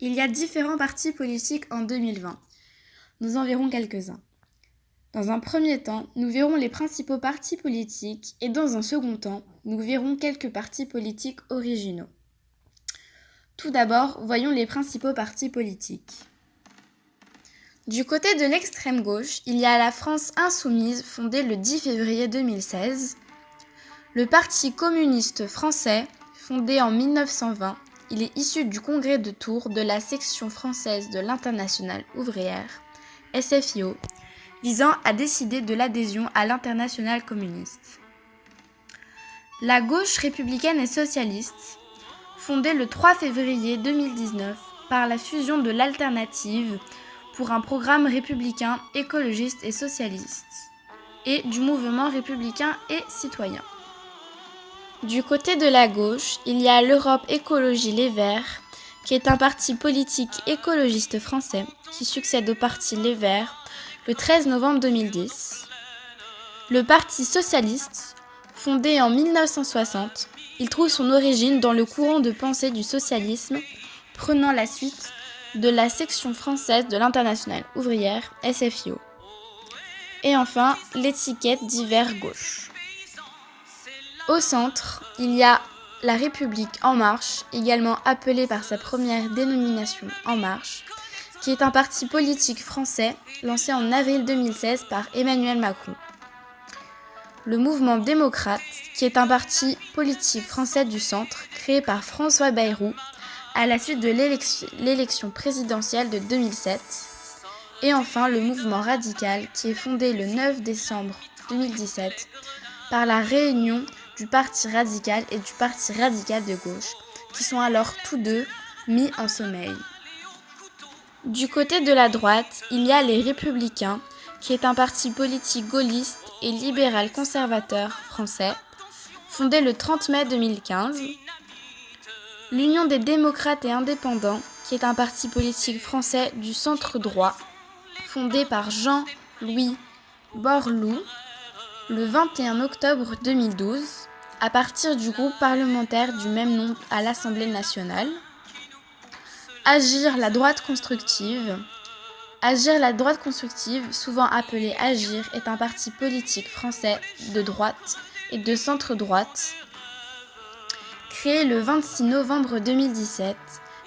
Il y a différents partis politiques en 2020. Nous en verrons quelques-uns. Dans un premier temps, nous verrons les principaux partis politiques et dans un second temps, nous verrons quelques partis politiques originaux. Tout d'abord, voyons les principaux partis politiques. Du côté de l'extrême gauche, il y a la France insoumise fondée le 10 février 2016, le Parti communiste français fondé en 1920. Il est issu du congrès de Tours de la section française de l'Internationale ouvrière, SFIO, visant à décider de l'adhésion à l'Internationale communiste. La gauche républicaine et socialiste, fondée le 3 février 2019 par la fusion de l'Alternative pour un programme républicain, écologiste et socialiste, et du mouvement républicain et citoyen. Du côté de la gauche, il y a l'Europe Écologie Les Verts, qui est un parti politique écologiste français qui succède au parti Les Verts le 13 novembre 2010. Le Parti socialiste, fondé en 1960, il trouve son origine dans le courant de pensée du socialisme, prenant la suite de la section française de l'Internationale ouvrière, SFIO. Et enfin, l'étiquette d'hiver gauche. Au centre, il y a La République En Marche, également appelée par sa première dénomination En Marche, qui est un parti politique français lancé en avril 2016 par Emmanuel Macron. Le Mouvement démocrate, qui est un parti politique français du centre créé par François Bayrou à la suite de l'élection présidentielle de 2007. Et enfin, le Mouvement radical, qui est fondé le 9 décembre 2017 par la réunion du Parti radical et du Parti radical de gauche, qui sont alors tous deux mis en sommeil. Du côté de la droite, il y a les Républicains, qui est un parti politique gaulliste et libéral conservateur français, fondé le 30 mai 2015. L'Union des démocrates et indépendants, qui est un parti politique français du centre droit, fondé par Jean-Louis Borloo le 21 octobre 2012, à partir du groupe parlementaire du même nom à l'Assemblée nationale. Agir la droite constructive. Agir la droite constructive, souvent appelée Agir, est un parti politique français de droite et de centre-droite, créé le 26 novembre 2017.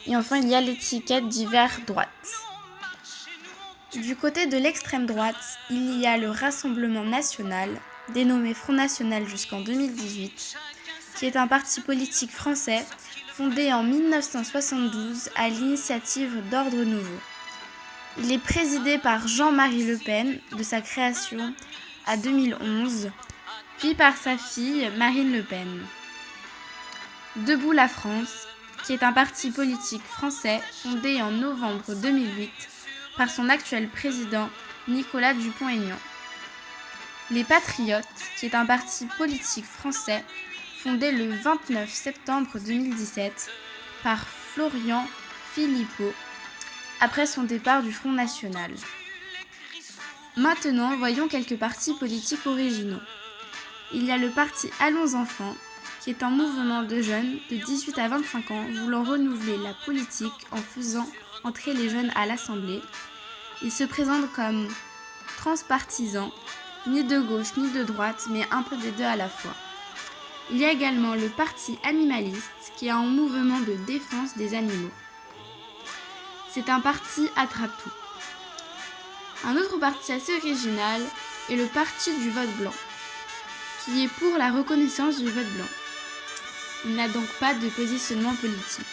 Et enfin, il y a l'étiquette d'hiver droite. Du côté de l'extrême droite, il y a le Rassemblement national, dénommé Front National jusqu'en 2018, qui est un parti politique français fondé en 1972 à l'initiative d'Ordre Nouveau. Il est présidé par Jean-Marie Le Pen de sa création à 2011, puis par sa fille Marine Le Pen. Debout la France, qui est un parti politique français fondé en novembre 2008 par son actuel président Nicolas Dupont-Aignan. Les Patriotes, qui est un parti politique français fondé le 29 septembre 2017 par Florian Philippot après son départ du Front National. Maintenant, voyons quelques partis politiques originaux. Il y a le parti Allons Enfants, qui est un mouvement de jeunes de 18 à 25 ans voulant renouveler la politique en faisant entrer les jeunes à l'Assemblée. Il se présente comme transpartisan, ni de gauche ni de droite, mais un peu des deux à la fois. Il y a également le parti animaliste, qui est un mouvement de défense des animaux. C'est un parti attrape-tout. Un autre parti assez original est le parti du vote blanc, qui est pour la reconnaissance du vote blanc. Il n'a donc pas de positionnement politique.